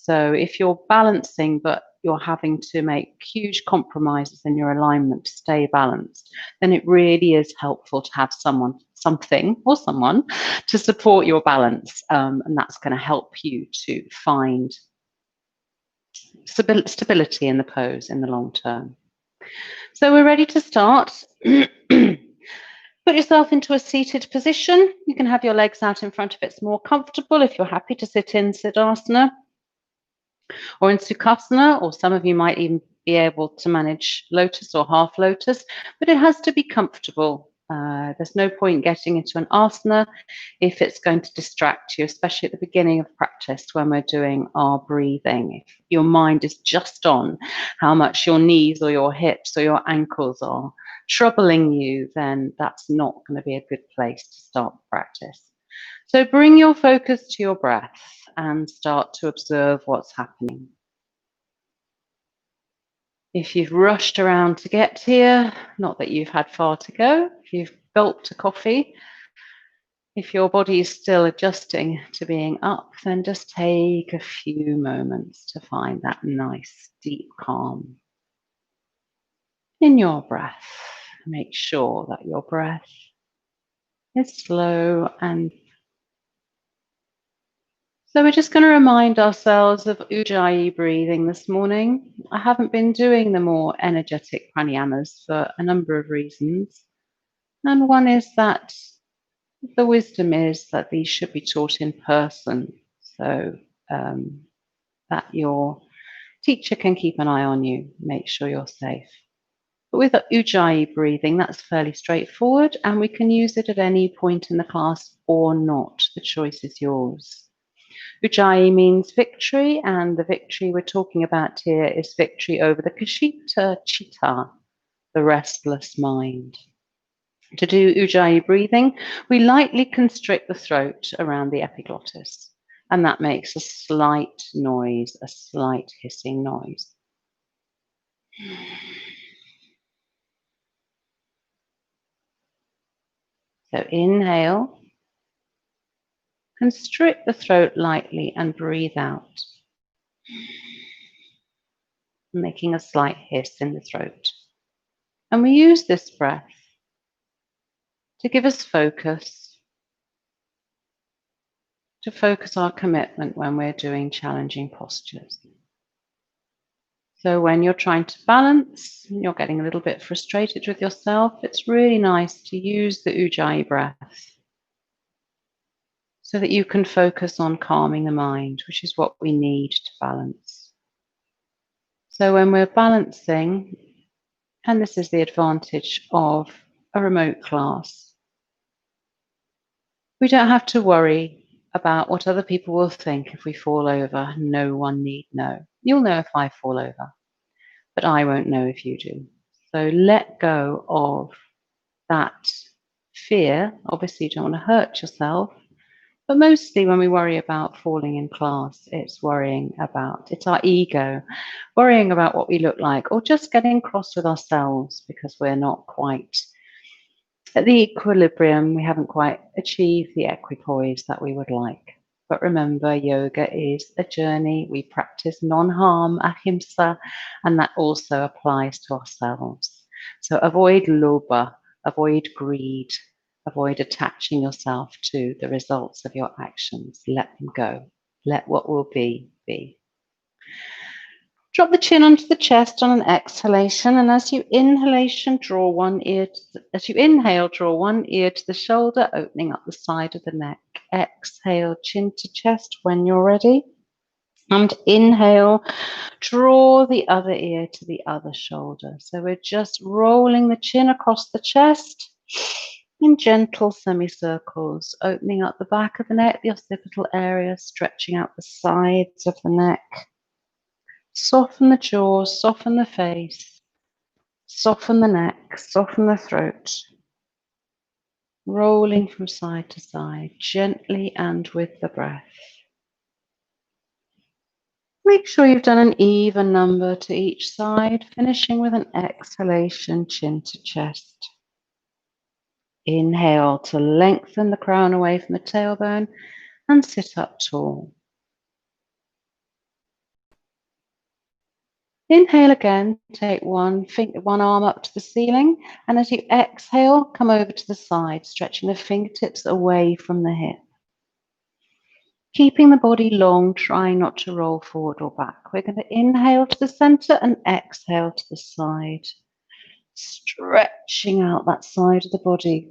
So if you're balancing, but you're having to make huge compromises in your alignment to stay balanced, then it really is helpful to have someone to support your balance. And that's going to help you to find stability in the pose in the long term. So we're ready to start. Put yourself into a seated position. You can have your legs out in front if it's more comfortable. If you're happy to sit in Siddhasana or in Sukhasana, or some of you might even be able to manage lotus or half lotus, but it has to be comfortable. There's no point getting into an asana if it's going to distract you, especially at the beginning of practice when we're doing our breathing. If your mind is just on how much your knees or your hips or your ankles are troubling you, then that's not going to be a good place to start practice. So bring your focus to your breath and start to observe what's happening. If you've rushed around to get here, not that you've had far to go, if you've gulped a coffee, if your body is still adjusting to being up, then just take a few moments to find that nice deep calm in your breath. Make sure that your breath is slow and so we're just going to remind ourselves of Ujjayi breathing this morning. I haven't been doing the more energetic pranayamas for a number of reasons. And one is that the wisdom is that these should be taught in person so that your teacher can keep an eye on you, make sure you're safe. But with Ujjayi breathing, that's fairly straightforward and we can use it at any point in the class or not. The choice is yours. Ujjayi means victory, and the victory we're talking about here is victory over the Kashita Chitta, the restless mind. To do Ujjayi breathing, we lightly constrict the throat around the epiglottis, and that makes a slight noise, a slight hissing noise. So inhale. Constrict the throat lightly and breathe out, making a slight hiss in the throat. And we use this breath to give us focus, to focus our commitment when we're doing challenging postures. So when you're trying to balance, and you're getting a little bit frustrated with yourself, it's really nice to use the Ujjayi breath so that you can focus on calming the mind, which is what we need to balance. So when we're balancing, and this is the advantage of a remote class, we don't have to worry about what other people will think if we fall over. No one need know. You'll know if I fall over, but I won't know if you do. So let go of that fear. Obviously, you don't want to hurt yourself, but mostly when we worry about falling in class, it's our ego, worrying about what we look like, or just getting cross with ourselves because we're not quite at the equilibrium, we haven't quite achieved the equipoise that we would like. But remember, yoga is a journey. We practice non-harm, ahimsa, and that also applies to ourselves. So avoid lobha, avoid greed, avoid attaching yourself to the results of your actions. Let them go. Let what will be, be. Drop the chin onto the chest on an exhalation, and as you inhale, draw one ear to the shoulder, opening up the side of the neck. Exhale, chin to chest when you're ready. And inhale, draw the other ear to the other shoulder. So we're just rolling the chin across the chest in gentle semicircles, opening up the back of the neck, the occipital area, stretching out the sides of the neck. Soften the jaw, soften the face, soften the neck, soften the throat. Rolling from side to side, gently and with the breath. Make sure you've done an even number to each side, finishing with an exhalation, chin to chest. Inhale to lengthen the crown away from the tailbone and sit up tall. Inhale again, take one arm up to the ceiling, and as you exhale, come over to the side, stretching the fingertips away from the hip. Keeping the body long, trying not to roll forward or back. We're going to inhale to the center and exhale to the side, stretching out that side of the body.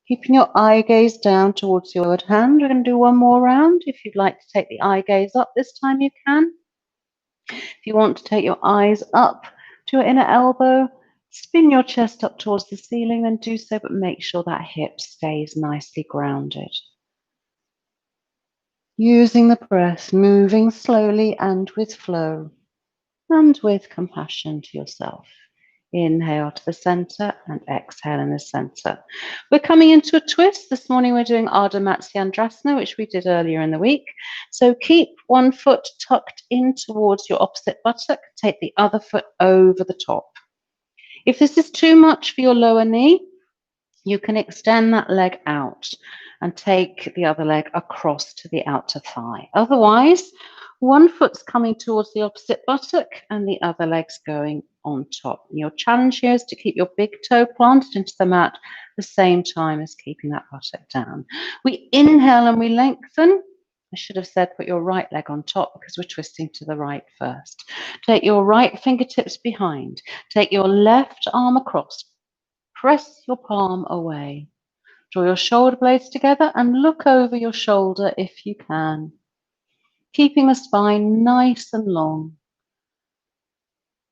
Keeping your eye gaze down towards your hand. We're going to do one more round. If you'd like to take the eye gaze up this time, you can. If you want to take your eyes up to your inner elbow, spin your chest up towards the ceiling, then do so, but make sure that hip stays nicely grounded. Using the breath, moving slowly and with flow, and with compassion to yourself. Inhale to the center and exhale in the center. We're coming into a twist. This morning we're doing Ardha Matsyendrasana, which we did earlier in the week. So keep one foot tucked in towards your opposite buttock. Take the other foot over the top. If this is too much for your lower knee, you can extend that leg out and take the other leg across to the outer thigh. Otherwise, one foot's coming towards the opposite buttock and the other leg's going on top. And your challenge here is to keep your big toe planted into the mat at the same time as keeping that buttock down. We inhale and we lengthen. I should have said put your right leg on top because we're twisting to the right first. Take your right fingertips behind. Take your left arm across. Press your palm away. Draw your shoulder blades together and look over your shoulder if you can. Keeping the spine nice and long.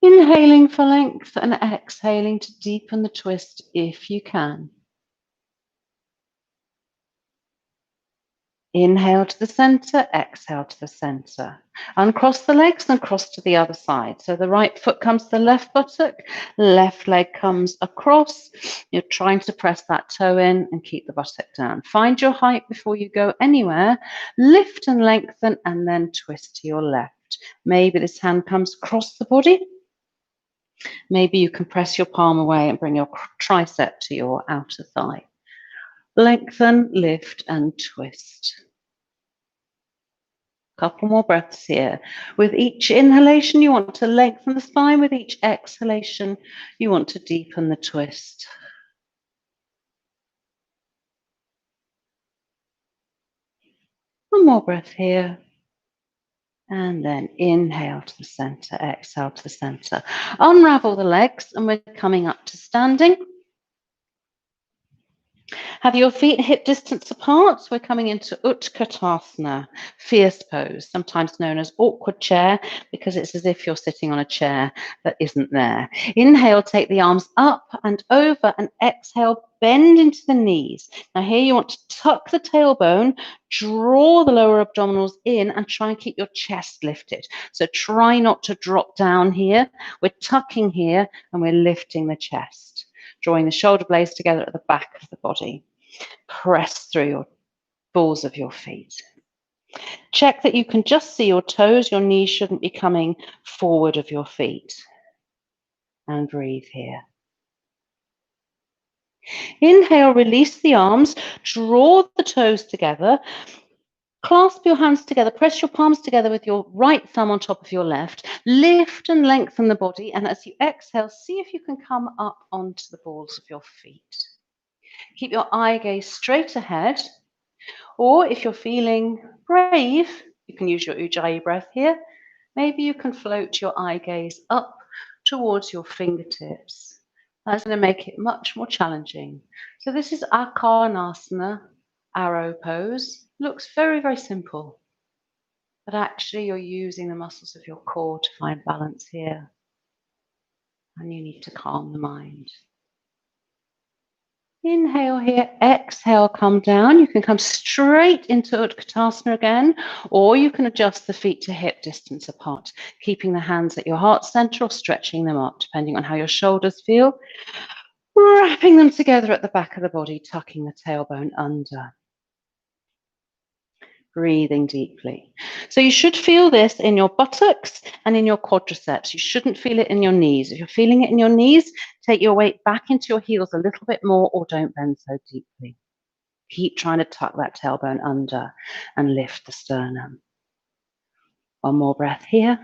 Inhaling for length and exhaling to deepen the twist if you can. Inhale to the center, exhale to the center. Uncross the legs and cross to the other side. So the right foot comes to the left buttock, left leg comes across. You're trying to press that toe in and keep the buttock down. Find your height before you go anywhere. Lift and lengthen and then twist to your left. Maybe this hand comes across the body. Maybe you can press your palm away and bring your tricep to your outer thigh. Lengthen, lift and twist. Couple more breaths here. With each inhalation, you want to lengthen the spine. With each exhalation, you want to deepen the twist. One more breath here. And then inhale to the center, exhale to the center. Unravel the legs and we're coming up to standing. Have your feet hip distance apart. We're coming into Utkatasana, fierce pose, sometimes known as awkward chair, because it's as if you're sitting on a chair that isn't there. Inhale, take the arms up and over, and exhale, bend into the knees. Now here you want to tuck the tailbone, draw the lower abdominals in, and try and keep your chest lifted. So try not to drop down here. We're tucking here, and we're lifting the chest. Drawing the shoulder blades together at the back of the body. Press through your balls of your feet. Check that you can just see your toes. Your knees shouldn't be coming forward of your feet. And breathe here. Inhale, release the arms. Draw the toes together. Clasp your hands together. Press your palms together with your right thumb on top of your left. Lift and lengthen the body. And as you exhale, see if you can come up onto the balls of your feet. Keep your eye gaze straight ahead, or if you're feeling brave, you can use your Ujjayi breath here. Maybe you can float your eye gaze up towards your fingertips. That's going to make it much more challenging. So this is Akarnasana, arrow pose. Looks very, very simple, but actually you're using the muscles of your core to find balance here, and you need to calm the mind. Inhale here, exhale, come down. You can come straight into Utkatasana again, or you can adjust the feet to hip distance apart, keeping the hands at your heart center or stretching them up, depending on how your shoulders feel. Wrapping them together at the back of the body, tucking the tailbone under. Breathing deeply. So you should feel this in your buttocks and in your quadriceps. You shouldn't feel it in your knees. If you're feeling it in your knees, take your weight back into your heels a little bit more, or don't bend so deeply. Keep trying to tuck that tailbone under and lift the sternum. One more breath here.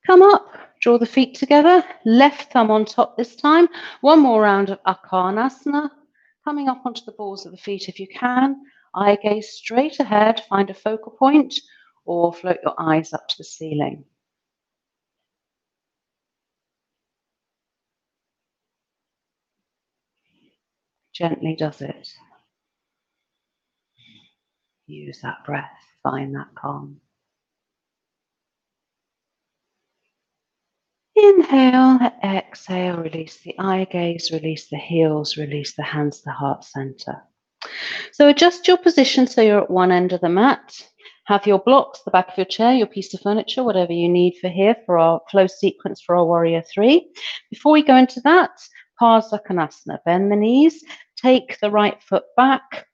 Come up, draw the feet together, left thumb on top this time. One more round of Akarnasana. Coming up onto the balls of the feet if you can. Eye gaze straight ahead, find a focal point, or float your eyes up to the ceiling. Gently does it. Use that breath, find that calm. Inhale, exhale, release the eye gaze, release the heels, release the hands to the heart center. So adjust your position so you're at one end of the mat. Have your blocks, the back of your chair, your piece of furniture, whatever you need for here for our flow sequence for our warrior 3. Before we go into that, Parsvakonasana. Bend the knees, take the right foot back.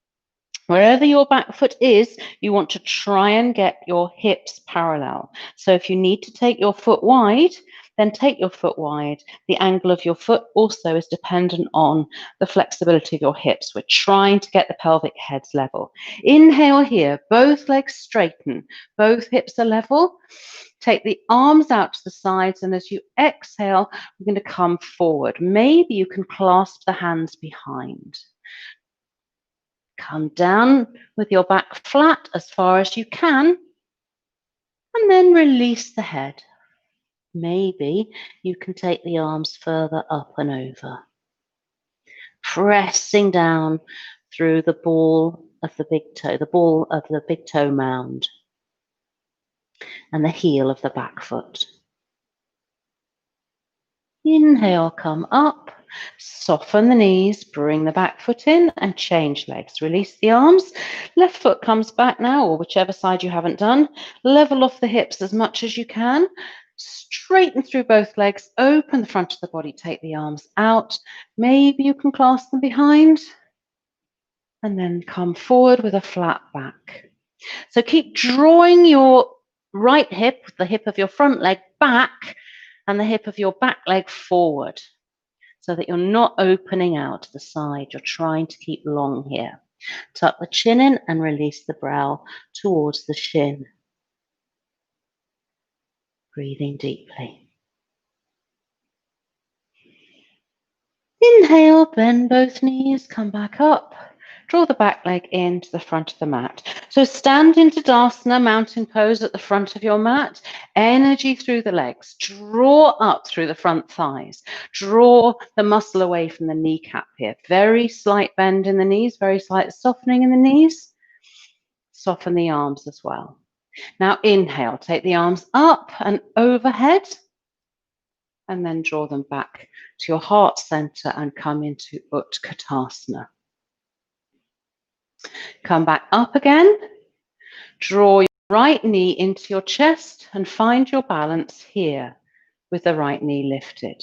Wherever your back foot is, you want to try and get your hips parallel. So if you need to take your foot wide, then take your foot wide. The angle of your foot also is dependent on the flexibility of your hips. We're trying to get the pelvic heads level. Inhale here, both legs straighten, both hips are level. Take the arms out to the sides, and as you exhale, we're going to come forward. Maybe you can clasp the hands behind. Come down with your back flat as far as you can, and then release the head. Maybe you can take the arms further up and over, pressing down through the ball of the big toe, the ball of the big toe mound, and the heel of the back foot. Inhale, come up, soften the knees, bring the back foot in and change legs. Release the arms, left foot comes back now, or whichever side you haven't done. Level off the hips as much as you can. Straighten through both legs, open the front of the body, take the arms out. Maybe you can clasp them behind and then come forward with a flat back. So keep drawing your right hip, the hip of your front leg back, and the hip of your back leg forward, so that you're not opening out to the side. You're trying to keep long here. Tuck the chin in and release the brow towards the shin. Breathing deeply. Inhale, bend both knees, come back up. Draw the back leg into the front of the mat. So stand into Tadasana, mountain pose at the front of your mat. Energy through the legs. Draw up through the front thighs. Draw the muscle away from the kneecap here. Very slight bend in the knees, very slight softening in the knees. Soften the arms as well. Now inhale, take the arms up and overhead, and then draw them back to your heart center and come into Utkatasana. Come back up again. Draw your right knee into your chest and find your balance here with the right knee lifted.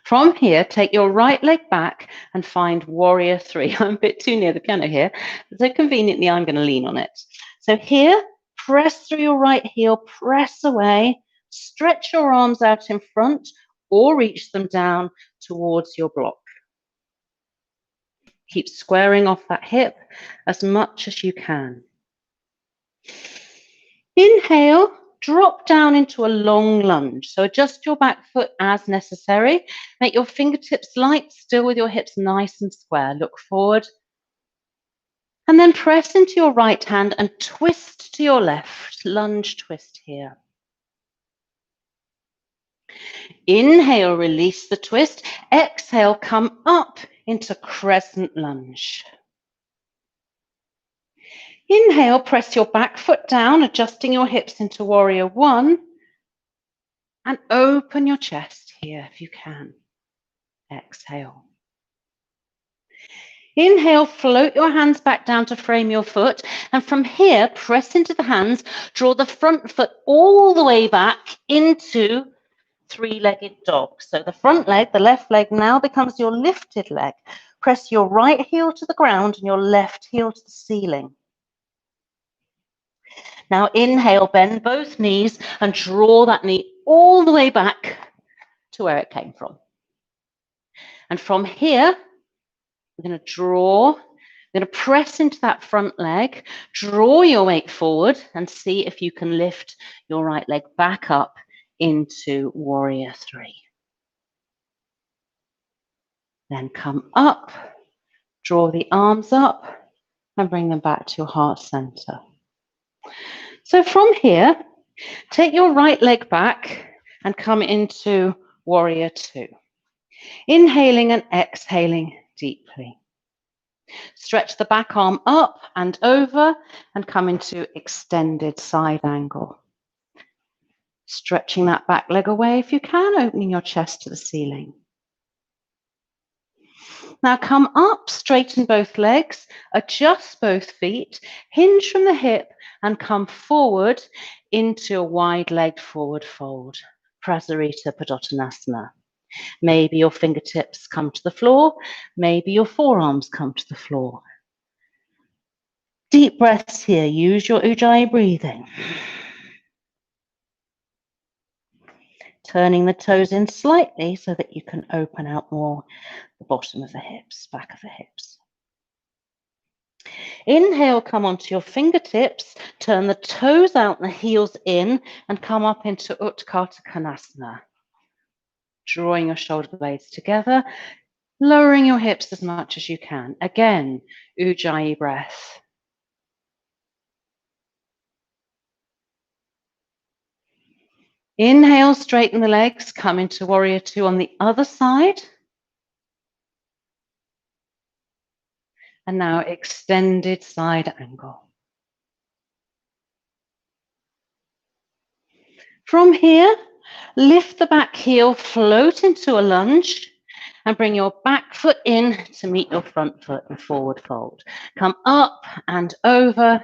From here, take your right leg back and find warrior 3. I'm a bit too near the piano here, so conveniently I'm going to lean on it. So here, press through your right heel, press away, stretch your arms out in front or reach them down towards your block. Keep squaring off that hip as much as you can. Inhale, drop down into a long lunge. So adjust your back foot as necessary. Make your fingertips light, still with your hips nice and square. Look forward. And then press into your right hand and twist to your left. Lunge twist here. Inhale, release the twist. Exhale, come up into crescent lunge. Inhale, press your back foot down, adjusting your hips into warrior 1. And open your chest here if you can. Exhale. Inhale, float your hands back down to frame your foot. And from here, press into the hands. Draw the front foot all the way back into three-legged dog. So the front leg, the left leg now becomes your lifted leg. Press your right heel to the ground and your left heel to the ceiling. Now inhale, bend both knees and draw that knee all the way back to where it came from. And from here, we're going to draw, we're going to press into that front leg, draw your weight forward and see if you can lift your right leg back up into warrior three. Then come up, draw the arms up and bring them back to your heart center. So from here, take your right leg back and come into warrior two. Inhaling and exhaling deeply. Stretch the back arm up and over and come into extended side angle. Stretching that back leg away if you can, opening your chest to the ceiling. Now come up, straighten both legs, adjust both feet, hinge from the hip and come forward into a wide-legged forward fold, Prasarita Padottanasana. Maybe your fingertips come to the floor, maybe your forearms come to the floor. Deep breaths here, use your Ujjayi breathing. Turning the toes in slightly so that you can open out more the bottom of the hips, back of the hips. Inhale, come onto your fingertips, turn the toes out and the heels in and come up into Utkarta Konasana. Drawing your shoulder blades together, lowering your hips as much as you can. Again, Ujjayi breath. Inhale, straighten the legs, come into warrior two on the other side. And now extended side angle. From here, lift the back heel, float into a lunge, and bring your back foot in to meet your front foot in forward fold. Come up and over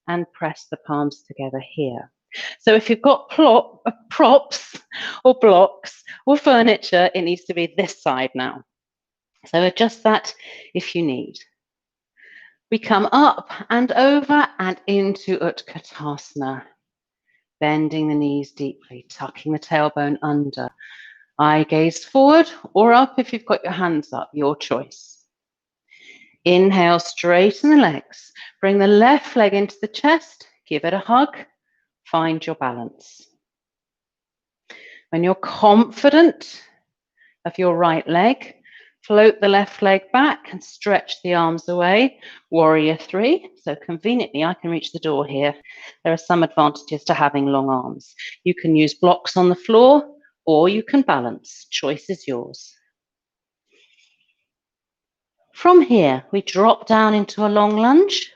and press the palms together here. So if you've got props or blocks or furniture, it needs to be this side now. So adjust that if you need. We come up and over and into Utkatasana. Bending the knees deeply, tucking the tailbone under. Eye gaze forward or up if you've got your hands up, your choice. Inhale, straighten the legs. Bring the left leg into the chest, give it a hug, find your balance. When you're confident of your right leg, float the left leg back and stretch the arms away. Warrior three. So conveniently, I can reach the door here. There are some advantages to having long arms. You can use blocks on the floor or you can balance. Choice is yours. From here, we drop down into a long lunge.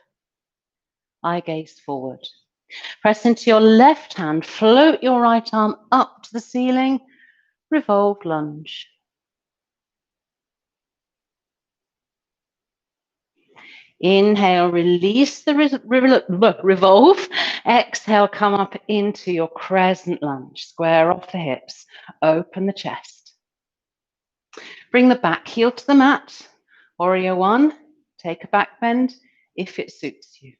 Eye gaze forward. Press into your left hand. Float your right arm up to the ceiling. Revolve lunge. Inhale, release the revolve. Exhale, come up into your crescent lunge. Square off the hips. Open the chest. Bring the back heel to the mat. Warrior one. Take a back bend if it suits you.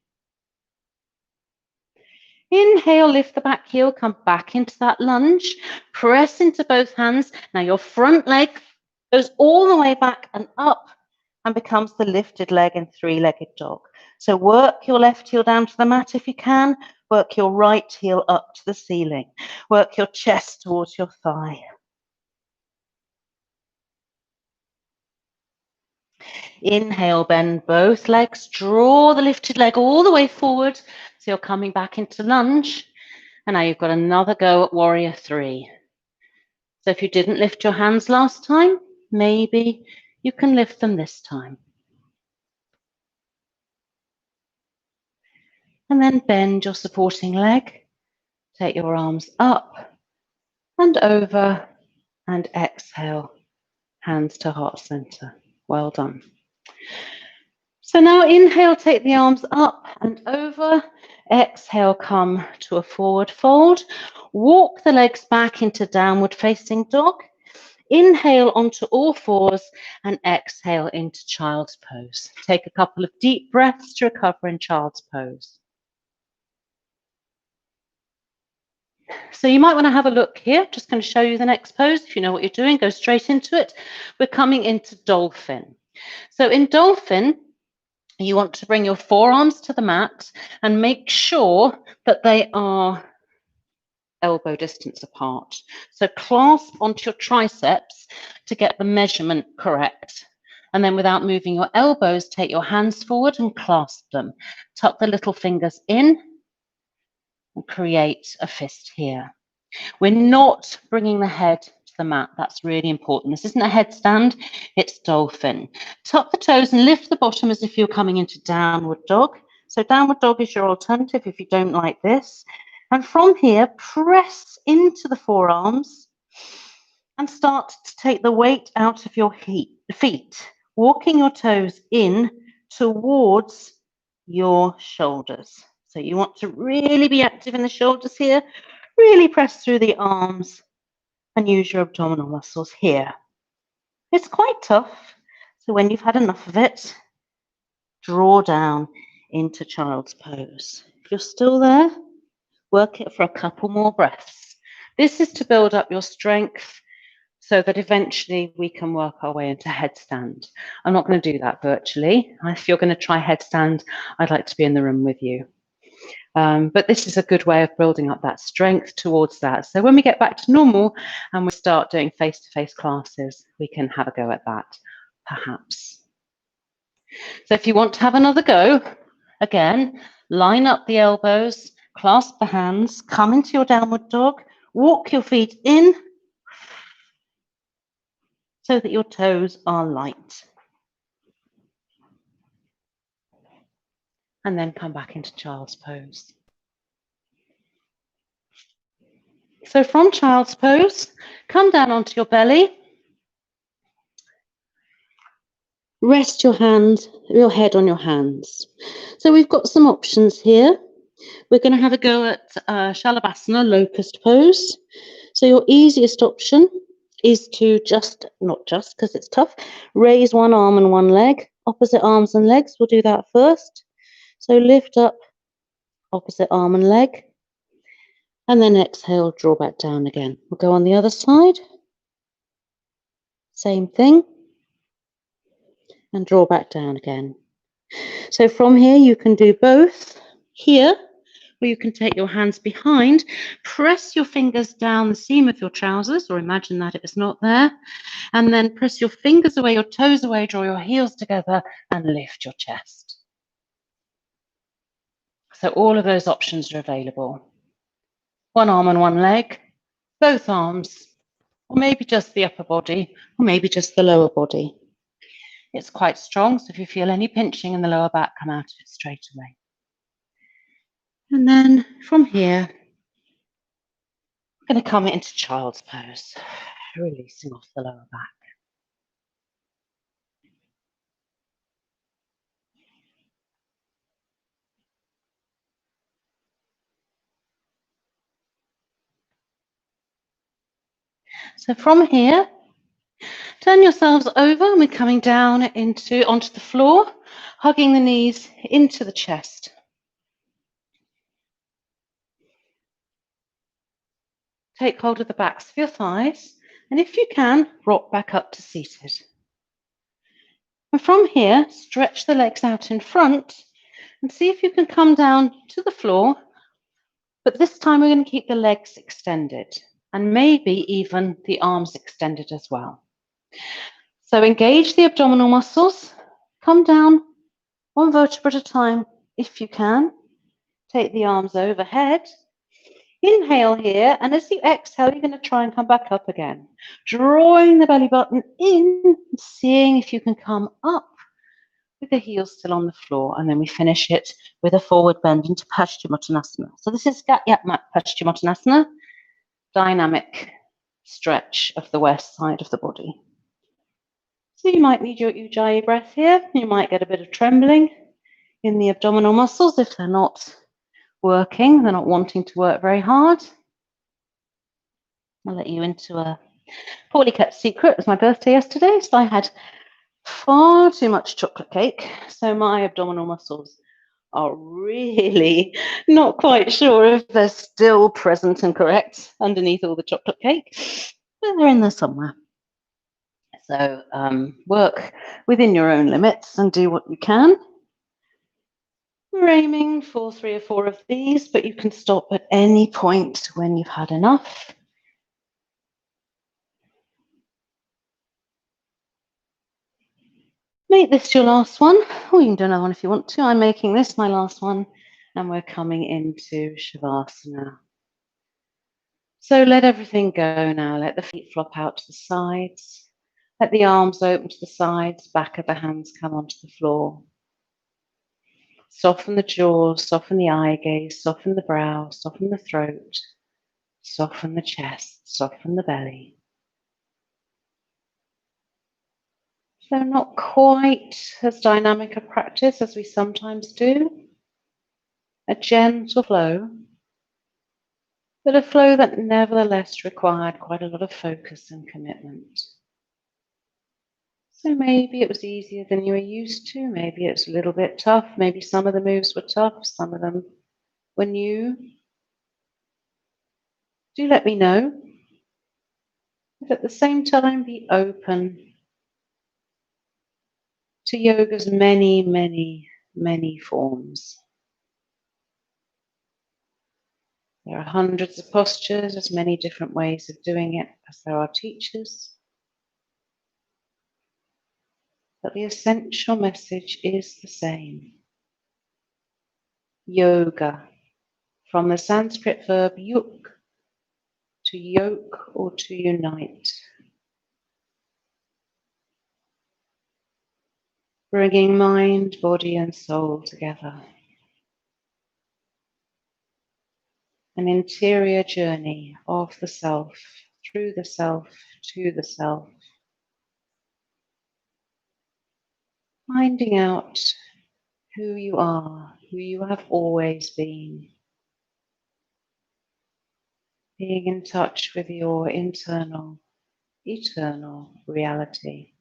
Inhale, lift the back heel, come back into that lunge. Press into both hands. Now your front leg goes all the way back and up and becomes the lifted leg in three-legged dog. So work your left heel down to the mat if you can. Work your right heel up to the ceiling. Work your chest towards your thigh. Inhale, bend both legs. Draw the lifted leg all the way forward. So you're coming back into lunge. And now you've got another go at warrior three. So if you didn't lift your hands last time, maybe you can lift them this time. And then bend your supporting leg. Take your arms up and over and exhale. Hands to heart center. Well done. So now inhale, take the arms up and over. Exhale, come to a forward fold. Walk the legs back into downward facing dog. Inhale onto all fours and exhale into child's pose. Take a couple of deep breaths to recover in child's pose. So you might want to have a look here. Just going to show you the next pose. If you know what you're doing, go straight into it. We're coming into dolphin. So in dolphin, you want to bring your forearms to the mat and make sure that they are elbow distance apart. So clasp onto your triceps to get the measurement correct. And then without moving your elbows, take your hands forward and clasp them. Tuck the little fingers in and create a fist here. We're not bringing the head to the mat. That's really important. This isn't a headstand, it's dolphin. Tuck the toes and lift the bottom as if you're coming into downward dog. So downward dog is your alternative if you don't like this. And from here, press into the forearms and start to take the weight out of your feet, walking your toes in towards your shoulders. So you want to really be active in the shoulders here, really press through the arms and use your abdominal muscles here. It's quite tough, so when you've had enough of it, draw down into child's pose. If you're still there, work it for a couple more breaths. This is to build up your strength so that eventually we can work our way into headstand. I'm not going to do that virtually. If you're going to try headstand, I'd like to be in the room with you. But this is a good way of building up that strength towards that. So when we get back to normal and we start doing face-to-face classes, we can have a go at that, perhaps. So if you want to have another go, again, line up the elbows, clasp the hands, come into your downward dog, walk your feet in so that your toes are light. And then come back into child's pose. So from child's pose, come down onto your belly. Rest your head on your hands. So we've got some options here. We're going to have a go at Shalabhasana, locust pose. So your easiest option is to not just because it's tough, raise one arm and one leg, opposite arms and legs. We'll do that first. So lift up, opposite arm and leg, and then exhale, draw back down again. We'll go on the other side. Same thing. And draw back down again. So from here, you can do both here, or you can take your hands behind, press your fingers down the seam of your trousers, or imagine that it is not there, and then press your fingers away, your toes away, draw your heels together, and lift your chest. So all of those options are available. One arm and one leg, both arms, or maybe just the upper body, or maybe just the lower body. It's quite strong, so if you feel any pinching in the lower back, come out of it straight away. And then from here, I'm going to come into child's pose, releasing off the lower back. So from here, turn yourselves over and we're coming down onto the floor, hugging the knees into the chest. Take hold of the backs of your thighs, and if you can, rock back up to seated. And from here, stretch the legs out in front and see if you can come down to the floor, but this time we're going to keep the legs extended and maybe even the arms extended as well. So engage the abdominal muscles, come down one vertebra at a time if you can. Take the arms overhead. Inhale here, and as you exhale, you're going to try and come back up again. Drawing the belly button in, seeing if you can come up with the heels still on the floor, and then we finish it with a forward bend into Paschimottanasana. So this is Gatyat Paschimottanasana, dynamic stretch of the west side of the body. So you might need your Ujjayi breath here. You might get a bit of trembling in the abdominal muscles if they're not working, they're not wanting to work very hard. I'll let you into a poorly kept secret. It was my birthday yesterday, so I had far too much chocolate cake. So my abdominal muscles are really not quite sure if they're still present and correct underneath all the chocolate cake, but they're in there somewhere. So work within your own limits and do what you can. We're aiming for 3 or 4 of these, but you can stop at any point when you've had enough. Make this your last one, or you can do another one if you want to. I'm making this my last one, and we're coming into Shavasana. So let everything go now. Let the feet flop out to the sides. Let the arms open to the sides, back of the hands come onto the floor. Soften the jaws, soften the eye gaze, soften the brow, soften the throat, soften the chest, soften the belly. So not quite as dynamic a practice as we sometimes do. A gentle flow, but a flow that nevertheless required quite a lot of focus and commitment. So maybe it was easier than you were used to, maybe it's a little bit tough, maybe some of the moves were tough, some of them were new. Do let me know. But at the same time, be open to yoga's many, many, many forms. There are hundreds of postures, as many different ways of doing it as there are teachers. But the essential message is the same. Yoga, from the Sanskrit verb yuk, to yoke or to unite. Bringing mind, body and soul together. An interior journey of the self, through the self, to the self. Finding out who you are, who you have always been. Being in touch with your internal, eternal reality.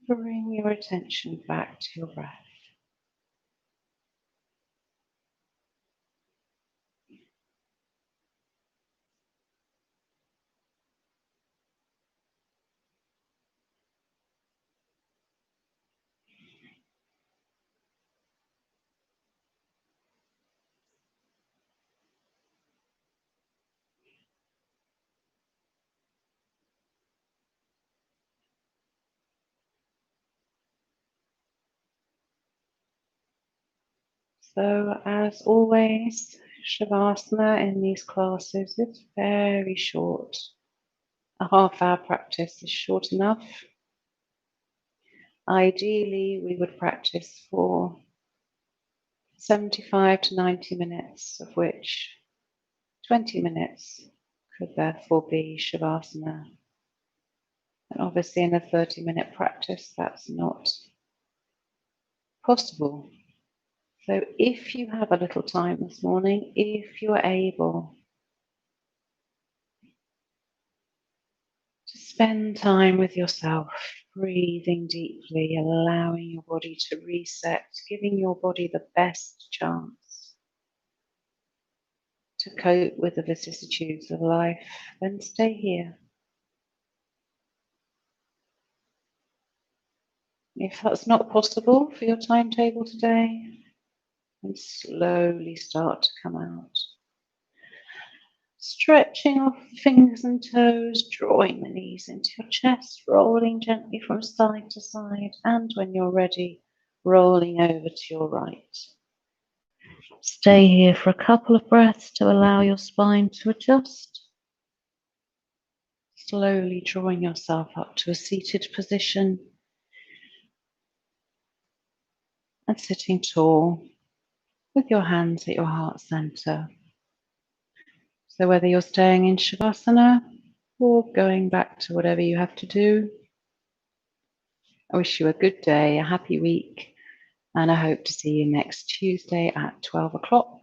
Bring your attention back to your breath. So, as always, Shavasana in these classes is very short. A half-hour practice is short enough. Ideally, we would practice for 75 to 90 minutes, of which 20 minutes could therefore be Shavasana. And obviously, in a 30-minute practice, that's not possible. So if you have a little time this morning, if you're able to spend time with yourself, breathing deeply, allowing your body to reset, giving your body the best chance to cope with the vicissitudes of life, then stay here. If that's not possible for your timetable today, then slowly start to come out. Stretching off the fingers and toes, drawing the knees into your chest, rolling gently from side to side, and when you're ready, rolling over to your right. Stay here for a couple of breaths to allow your spine to adjust. Slowly drawing yourself up to a seated position and sitting tall with your hands at your heart center. So whether you're staying in Shavasana or going back to whatever you have to do, I wish you a good day, a happy week, and I hope to see you next Tuesday at 12 o'clock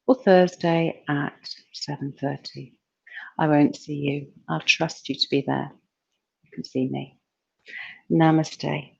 or Thursday at 7:30. I won't see you. I'll trust you to be there. You can see me. Namaste.